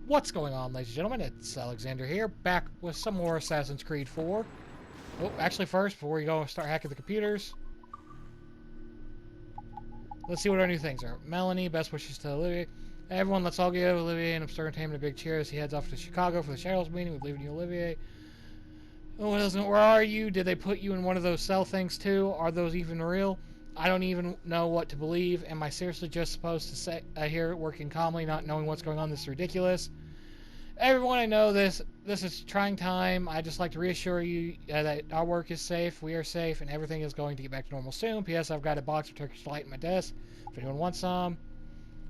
What's going on, ladies and gentlemen? It's Alexander here, back with some more Assassin's Creed 4. Oh, actually first, before we go start hacking the computers, let's see what our new things are. Melanie, best wishes to Olivier. Everyone, let's all give Olivier and Absurd Entertainment a big cheer as he heads off to Chicago for the Shadows meeting. We believe in you, Olivier. Oh, where are you? Did they put you in one of those cell things too? Are those even real? I don't even know what to believe. Am I seriously just supposed to sit here working calmly, not knowing what's going on? This is ridiculous. Everyone, I know this is trying time. I just like to reassure you that our work is safe, we are safe, and everything is going to get back to normal soon. P.S. I've got a box of Turkish Delight in my desk if anyone wants some.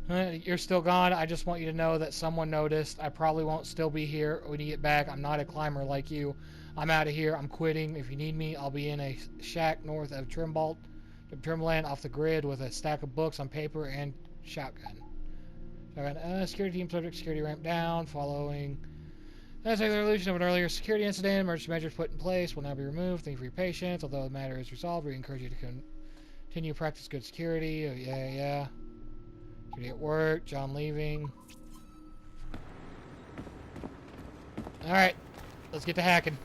You're still gone. I just want you to know that someone noticed. I probably won't still be here when you get back. I'm not a climber like you. I'm out of here. I'm quitting. If you need me, I'll be in a shack north of Trimland off the grid with a stack of books on paper and shotgun. Security team subject security ramp down following. That's like the resolution of an earlier security incident. Emergency measures put in place will now be removed. Thank you for your patience. Although the matter is resolved, we encourage you to continue to practice good security. Oh, yeah. Security at work. John leaving. Alright. Let's get to hacking.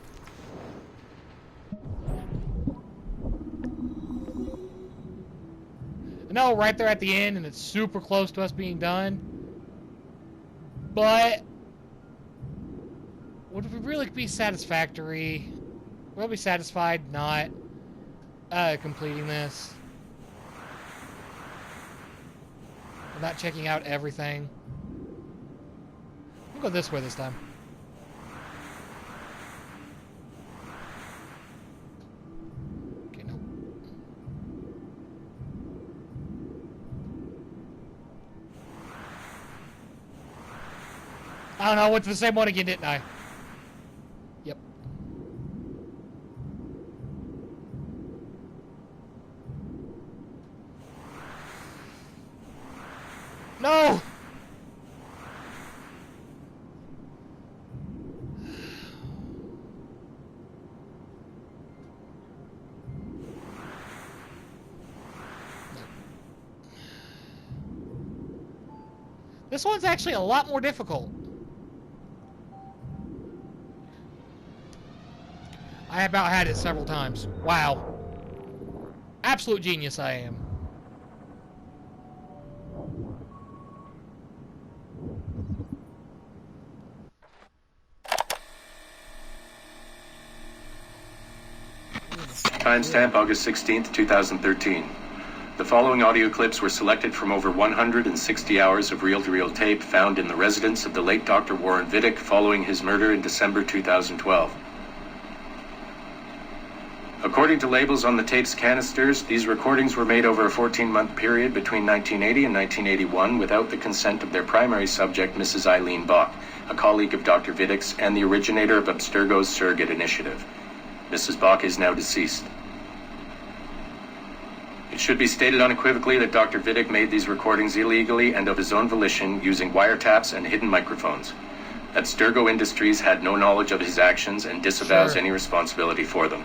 No, right there at the end, and it's super close to us being done. But would we really be satisfactory? Will we be satisfied not completing this? Not checking out everything. We'll go this way this time. Okay, no. I don't know, I went to the same one again, didn't I? Yep. No! This one's actually a lot more difficult. I about had it several times. Wow. Absolute genius I am. Timestamp August 16th, 2013. The following audio clips were selected from over 160 hours of reel-to-reel tape found in the residence of the late Dr. Warren Vidic following his murder in December 2012. According to labels on the tape's canisters, these recordings were made over a 14-month period between 1980 and 1981 without the consent of their primary subject, Mrs. Eileen Bach, a colleague of Dr. Vidic's and the originator of Abstergo's surrogate initiative. Mrs. Bach is now deceased. It should be stated unequivocally that Dr. Vidic made these recordings illegally and of his own volition using wiretaps and hidden microphones. Abstergo Industries had no knowledge of his actions and disavows any responsibility for them.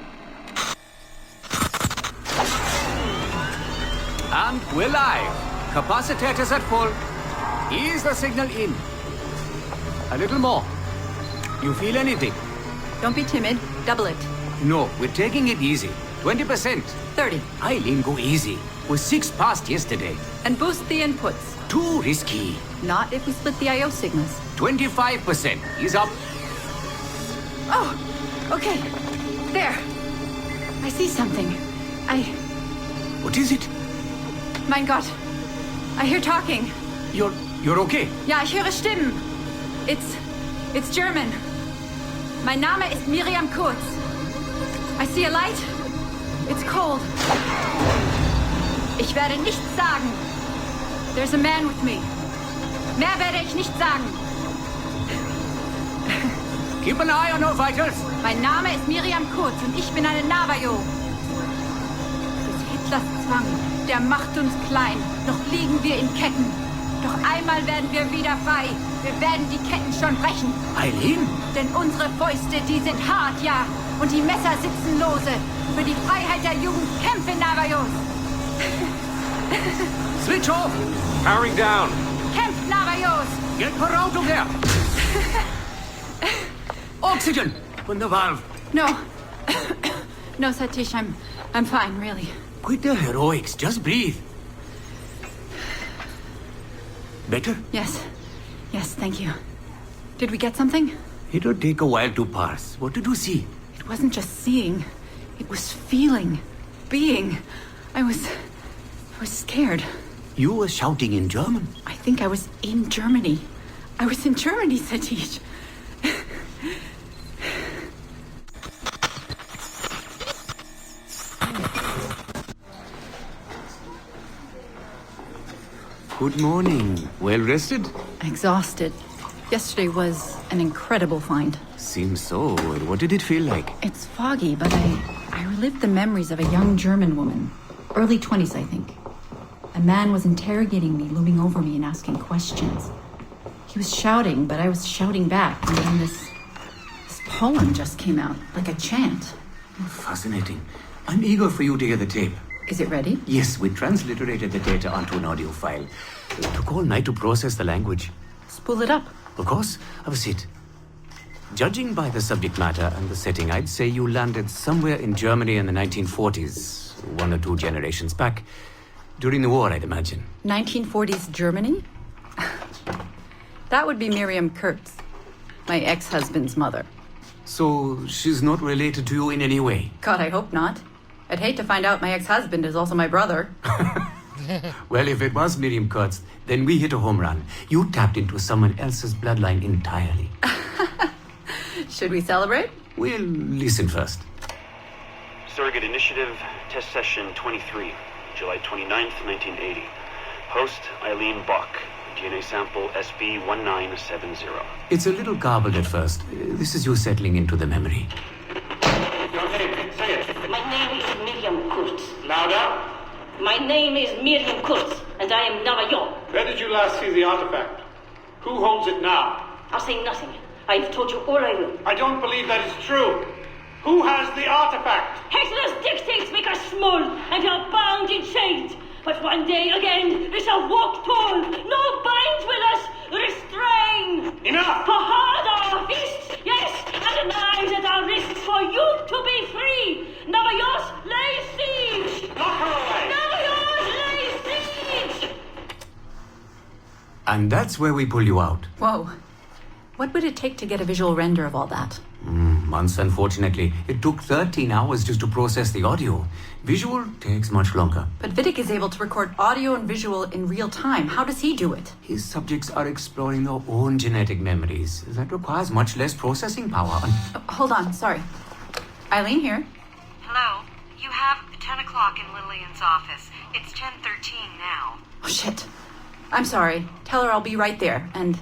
And we're live. Capacitors at full. Ease the signal in. A little more. You feel anything? Don't be timid. Double it. No, we're taking it easy. 20%. 30. Eileen, go easy. We're 6 past yesterday. And boost the inputs. Too risky. Not if we split the I/O signals. 25%. Ease up. Oh, okay. There. I see something. What is it? Mein Gott. I hear talking. You're okay? Ja, ich höre Stimmen. It's German. Mein Name ist Miriam Kurz. I see a light. It's cold. Ich werde nichts sagen. There's a man with me. Mehr werde ich nicht sagen. Keep an eye on our vitals. Mein Name ist Miriam Kurz und ich bin eine Navajo. Des Hitlers Zwang, der macht uns klein. Noch liegen wir in Ketten. Doch einmal werden wir wieder frei. Wir werden die Ketten schon brechen. Eileen? Denn unsere Fäuste, die sind hart, ja. Und die Messer sitzen lose. Für die Freiheit der Jugend kämpfen Navajos. Switch off! Powering down. Kämpft Navajos! Get her out of there! Oxygen! From the valve. No. No, Satish, I'm fine, really. Quit the heroics. Just breathe. Better? Yes. Yes, thank you. Did we get something? It'll take a while to parse. What did you see? It wasn't just seeing. It was feeling. Being. I was scared. You were shouting in German. I think I was in Germany. I was in Germany, Satish. Good morning. Well rested? Exhausted. Yesterday was an incredible find. Seems so. What did it feel like? It's foggy, but I relived the memories of a young German woman. Early 20s, I think. A man was interrogating me, looming over me and asking questions. He was shouting, but I was shouting back. And then this poem just came out, like a chant. Fascinating. I'm eager for you to hear the tape. Is it ready? Yes, we transliterated the data onto an audio file. It took all night to process the language. Spool it up. Of course. Have a seat. Judging by the subject matter and the setting, I'd say you landed somewhere in Germany in the 1940s, 1 or 2 generations back. During the war, I'd imagine. 1940s Germany? That would be Miriam Kurtz, my ex-husband's mother. So she's not related to you in any way? God, I hope not. I'd hate to find out my ex-husband is also my brother. Well, if it was Miriam Kurtz, then we hit a home run. You tapped into someone else's bloodline entirely. Should we celebrate? We'll listen first. Surrogate Initiative, Test Session 23, July 29th, 1980. Host, Eileen Bach. DNA sample SB1970. It's a little garbled at first. This is you settling into the memory. Your name, say it. My name is Miriam Kurtz. Louder. My name is Miriam Kurtz, and I am Navajo. Where did you last see the artifact? Who holds it now? I'll say nothing. I have told you all I will. I don't believe that is true. Who has the artifact? Hexler's dictates make us small and are bound in chains. But one day again we shall walk tall. No binds will us restrain. Enough! For hard our fists, yes, and knives at our wrists for you to be free. Navajos lay siege. Knock her away! Navajos lay siege. And that's where we pull you out. Whoa. What would it take to get a visual render of all that? Months, unfortunately. It took 13 hours just to process the audio. Visual takes much longer. But Vidic is able to record audio and visual in real time. How does he do it? His subjects are exploring their own genetic memories. That requires much less processing power. Hold on, sorry. Eileen here. Hello. You have 10 o'clock in Lillian's office. It's 10:13 now. Oh, shit. I'm sorry. Tell her I'll be right there. And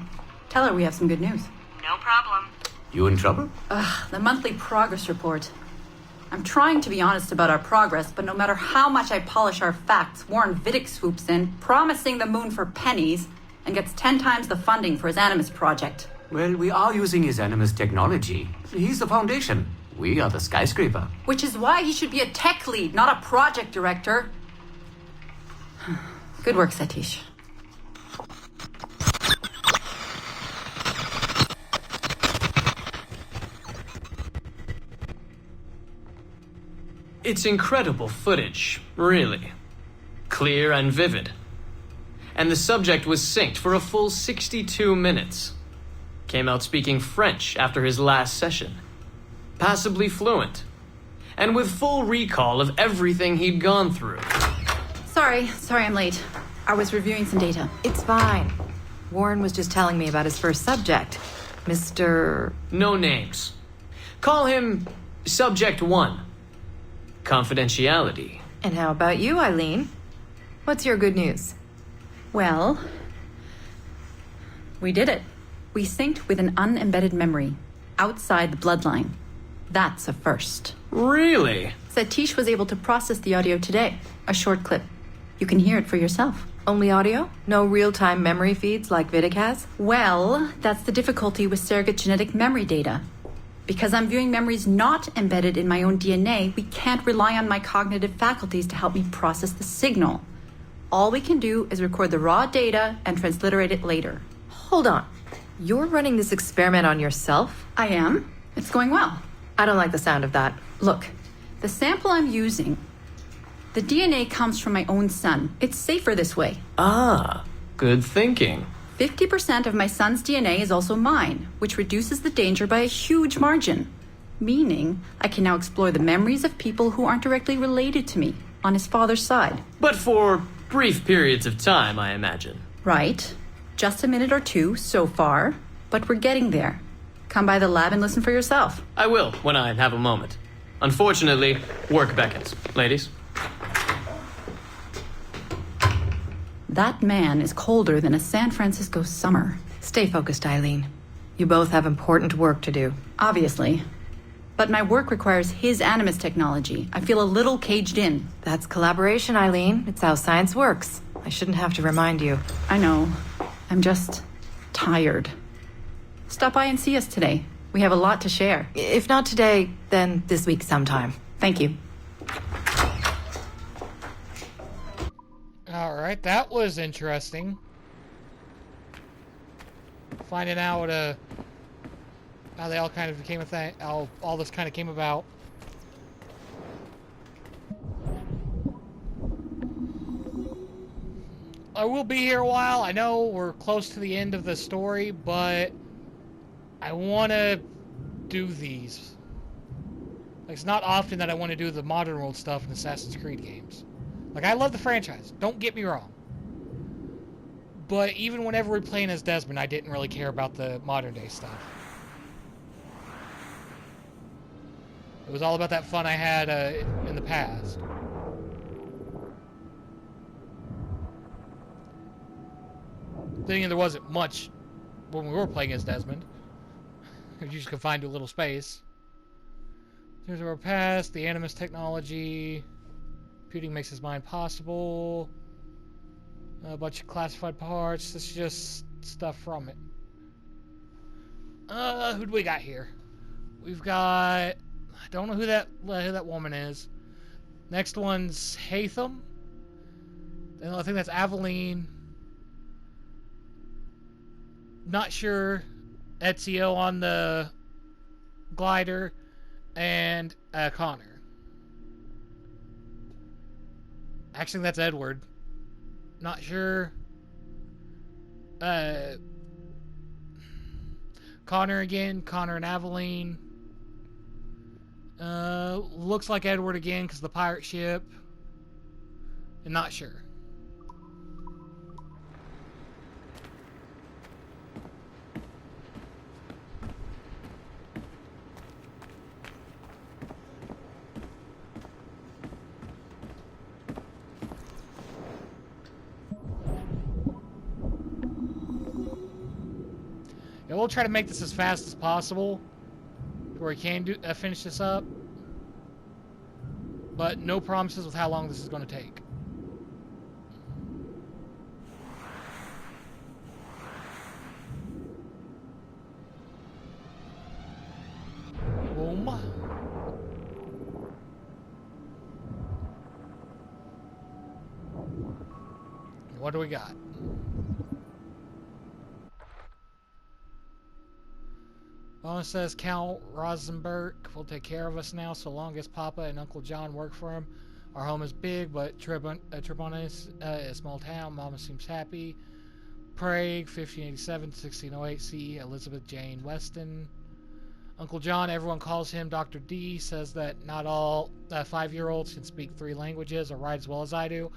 tell her we have some good news. No problem. You in trouble? The monthly progress report. I'm trying to be honest about our progress, but no matter how much I polish our facts, Warren Vidic swoops in, promising the moon for pennies, and gets 10 times the funding for his Animus project. Well, we are using his Animus technology. He's the foundation. We are the skyscraper. Which is why he should be a tech lead, not a project director. Good work, Satish. It's incredible footage, really. Clear and vivid. And the subject was synced for a full 62 minutes. Came out speaking French after his last session. Passably fluent. And with full recall of everything he'd gone through. Sorry I'm late. I was reviewing some data. It's fine. Warren was just telling me about his first subject, Mr. No names. Call him Subject 1. Confidentiality. And how about you, Eileen? What's your good news? Well, we did it. We synced with an unembedded memory outside the bloodline. That's a first. Really? Satish was able to process the audio today. A short clip. You can hear it for yourself. Only audio? No real-time memory feeds like Vidic has? Well, that's the difficulty with surrogate genetic memory data. Because I'm viewing memories not embedded in my own DNA, we can't rely on my cognitive faculties to help me process the signal. All we can do is record the raw data and transliterate it later. Hold on. You're running this experiment on yourself? I am. It's going well. I don't like the sound of that. Look, the sample I'm using, the DNA comes from my own son. It's safer this way. Ah, good thinking. 50% of my son's DNA is also mine, which reduces the danger by a huge margin. Meaning, I can now explore the memories of people who aren't directly related to me on his father's side. But for brief periods of time, I imagine. Right. Just a minute or two so far, but we're getting there. Come by the lab and listen for yourself. I will, when I have a moment. Unfortunately, work beckons. Ladies? That man is colder than a San Francisco summer. Stay focused, Eileen. You both have important work to do. Obviously. But my work requires his Animus technology. I feel a little caged in. That's collaboration, Eileen. It's how science works. I shouldn't have to remind you. I know. I'm just tired. Stop by and see us today. We have a lot to share. If not today, then this week sometime. Thank you. Alright, that was interesting. Finding out how they all kind of became a thing, how all this kind of came about. I will be here a while. I know we're close to the end of the story, but I want to do these. Like, it's not often that I want to do the modern world stuff in Assassin's Creed games. Like, I love the franchise. Don't get me wrong. But even whenever we're playing as Desmond, I didn't really care about the modern day stuff. It was all about that fun I had in the past. Thinking there wasn't much when we were playing as Desmond. You just confined to a little space. Here's our past, the Animus technology. Computing makes his mind possible. A bunch of classified parts. This is just stuff from it. Who do we got here? We've got... I don't know who that woman is. Next one's Hatham. Then I think that's Aveline. Not sure. Ezio on the glider. And Connor. Actually, that's Edward. Not sure. Connor again. Connor and Aveline. Looks like Edward again because the pirate ship. And not sure. Yeah, we'll try to make this as fast as possible, where we can finish this up. But no promises with how long this is going to take. Boom. What do we got? Bonus says Count Rosenberg will take care of us now so long as Papa and Uncle John work for him. Our home is big, but Trebon is a small town. Mama seems happy. Prague, 1587 1608 CE, Elizabeth Jane Weston. Uncle John, everyone calls him Dr. D, says that not all 5-year-olds can speak 3 languages or write as well as I do.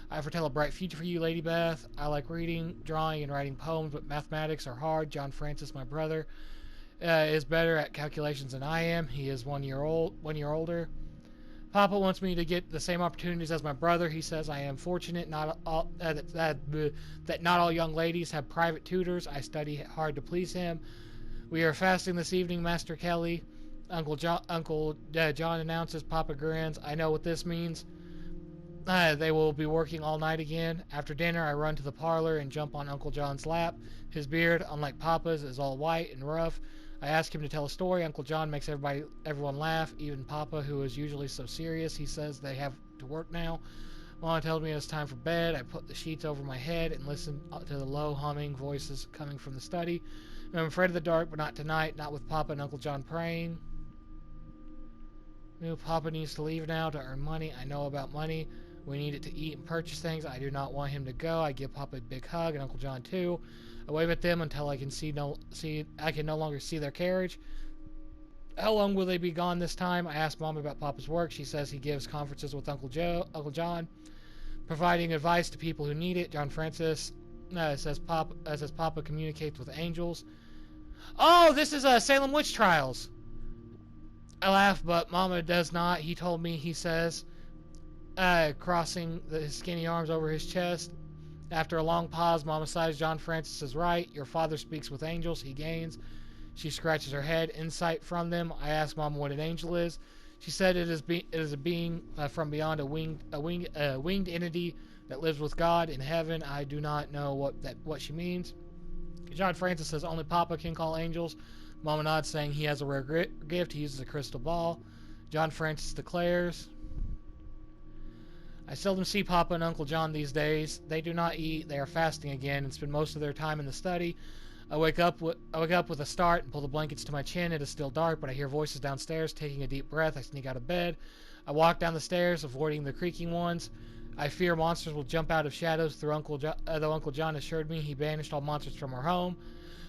I foretell a bright future for you, Lady Beth. I like reading, drawing, and writing poems, but mathematics are hard. John Francis, my brother, is better at calculations than I am. He is 1 year older. Papa wants me to get the same opportunities as my brother. He says I am fortunate that not all young ladies have private tutors. I study hard to please him. We are fasting this evening, Master Kelly. Uncle John announces. Papa grins. I know what this means. They will be working all night again. After dinner, I run to the parlor and jump on Uncle John's lap. His beard, unlike Papa's, is all white and rough. I ask him to tell a story. Uncle John makes everyone laugh, even Papa, who is usually so serious. He says they have to work now. Mama tells me it's time for bed. I put the sheets over my head and listen to the low humming voices coming from the study. I'm afraid of the dark, but not tonight, not with Papa and Uncle John praying. Papa needs to leave now to earn money. I know about money. We need it to eat and purchase things. I do not want him to go. I give Papa a big hug, and Uncle John too. I wave at them until I can I can no longer see their carriage. How long will they be gone this time? I asked Mom about Papa's work. She says he gives conferences with Uncle John, providing advice to people who need it. John Francis says Papa communicates with angels. Oh, this is Salem witch trials. I laugh, but Mama does not. He told me, he says, crossing his skinny arms over his chest. After a long pause, Mama sighs. John Francis is right. Your father speaks with angels. He gains. She scratches her head. Insight from them. I ask Mama what an angel is. She said it is a being from beyond, a winged entity that lives with God in heaven. I do not know what she means. John Francis says only Papa can call angels. Mama nods, saying he has a rare gift. He uses a crystal ball. John Francis declares, I seldom see Papa and Uncle John these days. They do not eat. They are fasting again and spend most of their time in the study. I wake up with a start and pull the blankets to my chin. It is still dark, but I hear voices downstairs. Taking a deep breath, I sneak out of bed. I walk down the stairs, avoiding the creaking ones. I fear monsters will jump out of shadows. Though Uncle John assured me he banished all monsters from our home.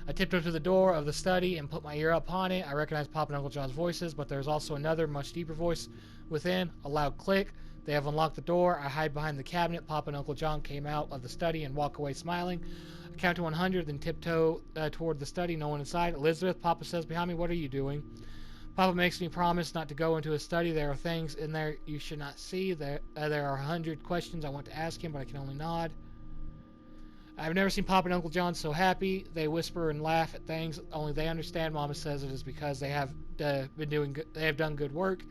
I tiptoe to the door of the study and put my ear upon it. I recognize Papa and Uncle John's voices, but there is also another, much deeper voice within. A loud click. They have unlocked the door. I hide behind the cabinet. Papa and Uncle John came out of the study and walk away smiling. I count to 100, then tiptoe toward the study. No one inside. Elizabeth, Papa says behind me, what are you doing? Papa makes me promise not to go into his study. There are things in there you should not see. There are 100 questions I want to ask him, but I can only nod. I've never seen Papa and Uncle John so happy. They whisper and laugh at things only they understand. Mama says it is because they have done good work.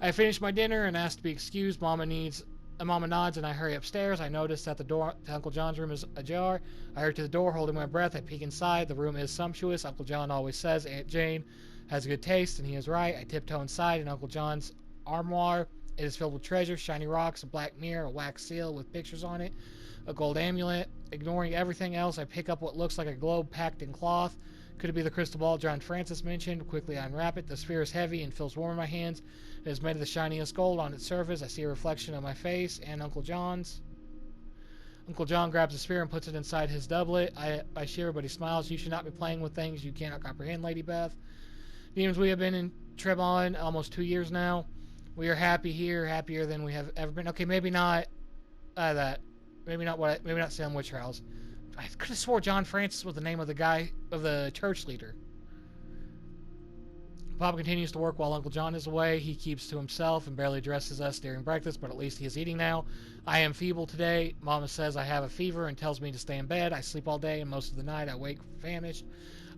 I finish my dinner and ask to be excused. Mama nods and I hurry upstairs. I notice that the door to Uncle John's room is ajar. I hurry to the door, holding my breath. I peek inside. The room is sumptuous. Uncle John always says Aunt Jane has good taste, and he is right. I tiptoe inside in Uncle John's armoire. It is filled with treasures, shiny rocks, a black mirror, a wax seal with pictures on it, a gold amulet. Ignoring everything else, I pick up what looks like a globe packed in cloth. Could it be the crystal ball John Francis mentioned? Quickly I unwrap it. The sphere is heavy and feels warm in my hands. It is made of the shiniest gold. On its surface, I see a reflection of my face and Uncle John's. Uncle John grabs the sphere and puts it inside his doublet. I shiver, but he smiles. You should not be playing with things you cannot comprehend, Lady Beth. Demons, we have been in Trebon almost 2 years now. We are happy here, happier than we have ever been. Okay, maybe not that. Maybe not Salem witch trials. I could have swore John Francis was the name of the guy, of the church leader. Papa continues to work while Uncle John is away. He keeps to himself and barely addresses us during breakfast, but at least he is eating now. I am feeble today. Mama says I have a fever and tells me to stay in bed. I sleep all day and most of the night I wake famished.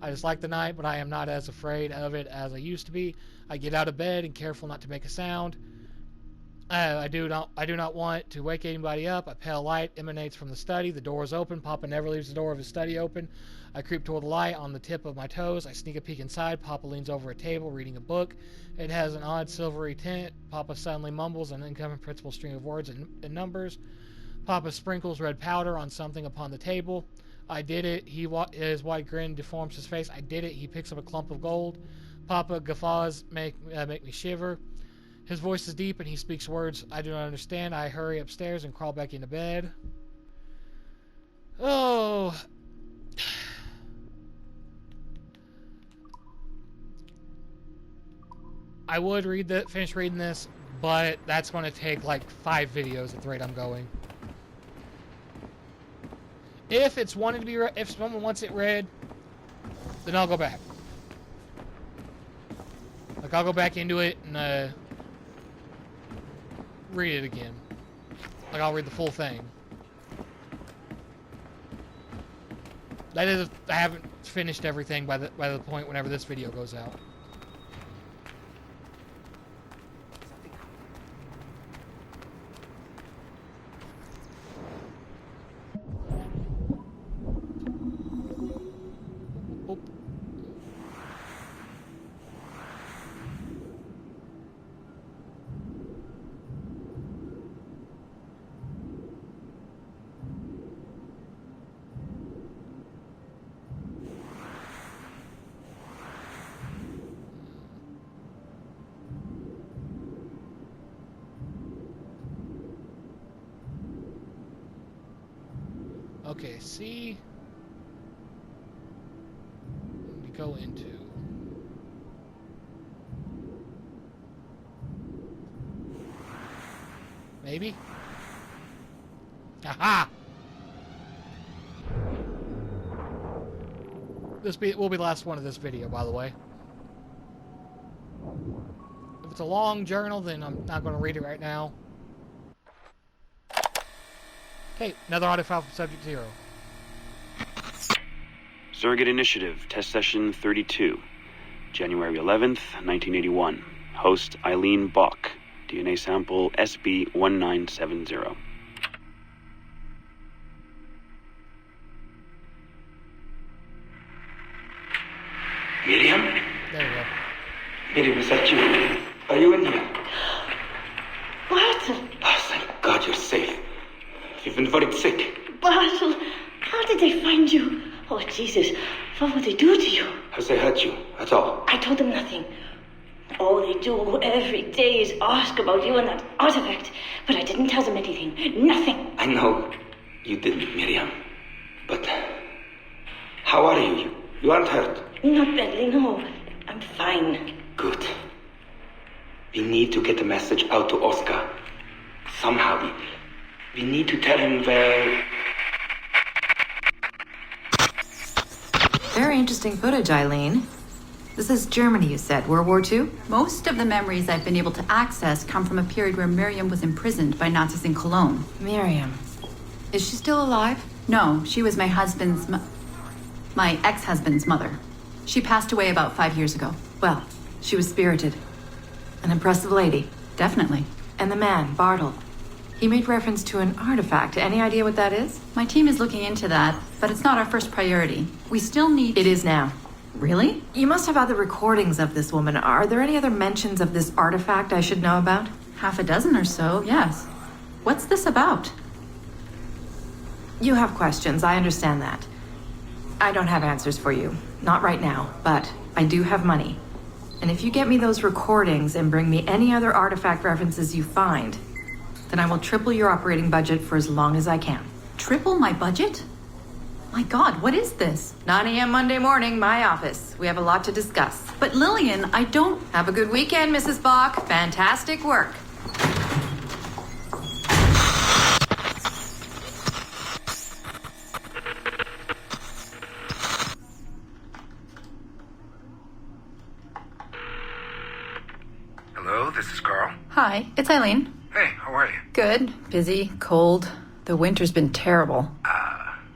I dislike the night, but I am not as afraid of it as I used to be. I get out of bed and careful not to make a sound. I do not want to wake anybody up. A pale light emanates from the study. The door is open. Papa never leaves the door of his study open. I creep toward the light on the tip of my toes. I sneak a peek inside. Papa leans over a table reading a book. It has an odd silvery tint. Papa suddenly mumbles an incomprehensible string of words and numbers. Papa sprinkles red powder on something upon the table. I did it. His wide grin deforms his face. I did it. He picks up a clump of gold. Papa guffaws make me shiver. His voice is deep and he speaks words I do not understand. I hurry upstairs and crawl back into bed. Oh. I would finish reading this, but that's going to take like 5 videos at the rate I'm going. If it's wanted to be read, if someone wants it read, then I'll go back. Like I'll go back into it and read it again. Like I'll read the full thing. That is, I haven't finished everything by the point whenever this video goes out. Okay, see. We go into. Maybe? Aha! This will be the last one of this video, by the way. If it's a long journal, then I'm not going to read it right now. Okay, another artifact from Subject 0. Surrogate Initiative, Test Session 32, January 11th, 1981. Host Eileen Bach, DNA sample SB1970. Miriam? There we go. Miriam, is that you? Are you in here? Bartle! Oh, thank God you're safe. You've been very sick. Bartle! How did they find you? Oh, Jesus. What would they do to you? Has they hurt you at all? I told them nothing. All they do every day is ask about you and that artifact. But I didn't tell them anything. Nothing. I know you didn't, Miriam. But how are you? You aren't hurt? Not badly, no. I'm fine. Good. We need to get the message out to Oscar. Somehow. We need to tell him where... Very interesting footage, Eileen. This is Germany, you said. World War II? Most of the memories I've been able to access come from a period where Miriam was imprisoned by Nazis in Cologne. Miriam. Is she still alive? No, she was my my ex-husband's mother. She passed away about 5 years ago. Well, she was spirited. An impressive lady. Definitely. And the man, Bartle. He made reference to an artifact. Any idea what that is? My team is looking into that, but it's not our first priority. We still need... It is now. Really? You must have other recordings of this woman. Are there any other mentions of this artifact I should know about? Half a dozen or so, yes. What's this about? You have questions, I understand that. I don't have answers for you. Not right now, but I do have money. And if you get me those recordings and bring me any other artifact references you find, then I will triple your operating budget for as long as I can. Triple my budget? My God, what is this? 9 a.m. Monday morning, my office. We have a lot to discuss. But Lillian, I don't... Have a good weekend, Mrs. Bach. Fantastic work. Hello, this is Carl. Hi, it's Eileen. Hey, how are you? Good. Busy. Cold. The winter's been terrible.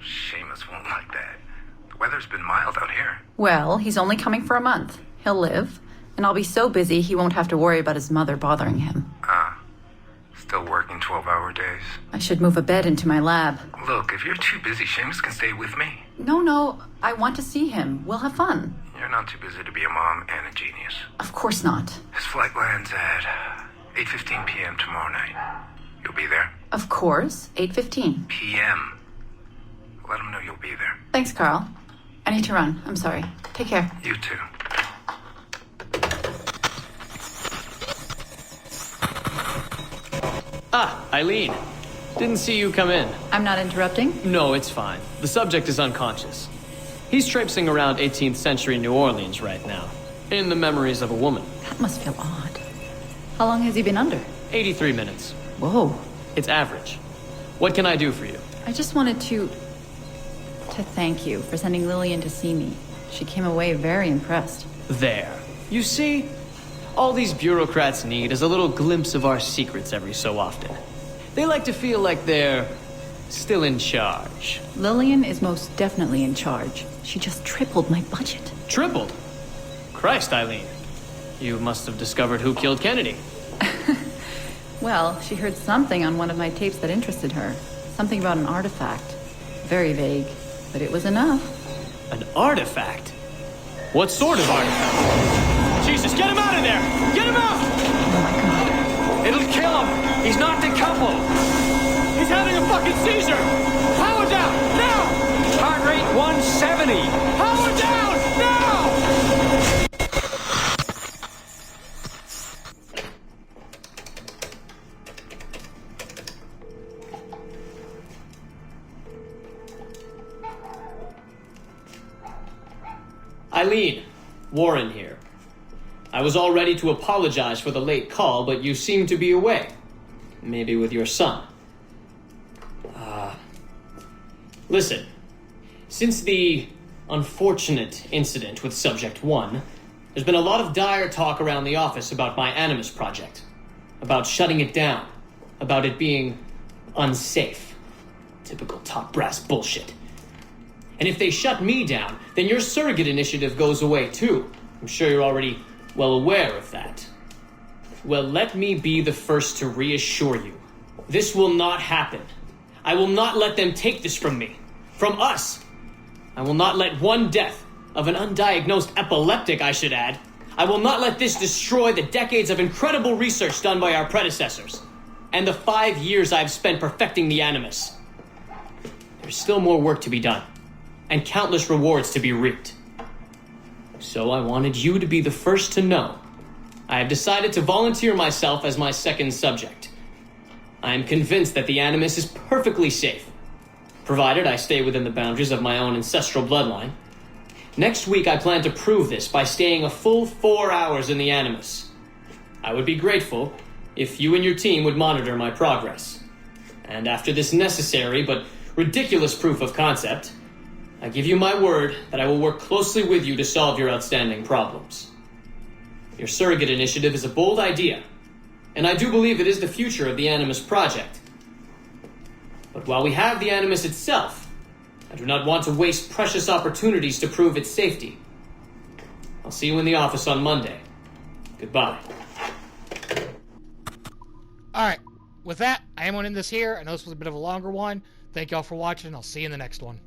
Seamus won't like that. The weather's been mild out here. Well, he's only coming for a month. He'll live. And I'll be so busy he won't have to worry about his mother bothering him. Still working 12-hour days. I should move a bed into my lab. Look, if you're too busy, Seamus can stay with me. No, I want to see him. We'll have fun. You're not too busy to be a mom and a genius. Of course not. His flight lands at 8:15 p.m. tomorrow night. You'll be there? Of course. 8:15. p.m. Let him know you'll be there. Thanks, Carl. I need to run. I'm sorry. Take care. You too. Ah, Eileen. Didn't see you come in. I'm not interrupting? No, it's fine. The subject is unconscious. He's traipsing around 18th century New Orleans right now, in the memories of a woman. That must feel odd. How long has he been under? 83 minutes. Whoa. It's average. What can I do for you? I just wanted to thank you for sending Lillian to see me. She came away very impressed. There. You see? All these bureaucrats need is a little glimpse of our secrets every so often. They like to feel like they're still in charge. Lillian is most definitely in charge. She just tripled my budget. Tripled? Christ, Eileen. You must have discovered who killed Kennedy. Well, she heard something on one of my tapes that interested her. Something about an artifact. Very vague, but it was enough. An artifact? What sort of artifact? Jesus, get him out of there! Get him out! Oh my God. It'll kill him! He's not decoupled! He's having a fucking seizure! Power down! Now! Heart rate 170! Power down! Now! Eileen, Warren here. I was all ready to apologize for the late call, but you seem to be away. Maybe with your son. Listen. Since the unfortunate incident with Subject 1, there's been a lot of dire talk around the office about my Animus project. About shutting it down. About it being unsafe. Typical top brass bullshit. And if they shut me down, then your surrogate initiative goes away too. I'm sure you're already well aware of that. Well, let me be the first to reassure you. This will not happen. I will not let them take this from me. From us. I will not let one death, of an undiagnosed epileptic, I should add. I will not let this destroy the decades of incredible research done by our predecessors. And the 5 years I've spent perfecting the Animus. There's still more work to be done. And countless rewards to be reaped. So I wanted you to be the first to know. I have decided to volunteer myself as my second subject. I am convinced that the Animus is perfectly safe, provided I stay within the boundaries of my own ancestral bloodline. Next week I plan to prove this by staying a full 4 hours in the Animus. I would be grateful if you and your team would monitor my progress. And after this necessary but ridiculous proof of concept, I give you my word that I will work closely with you to solve your outstanding problems. Your surrogate initiative is a bold idea, and I do believe it is the future of the Animus project. But while we have the Animus itself, I do not want to waste precious opportunities to prove its safety. I'll see you in the office on Monday. Goodbye. Alright, with that, I am going to end this here. I know this was a bit of a longer one. Thank y'all for watching. I'll see you in the next one.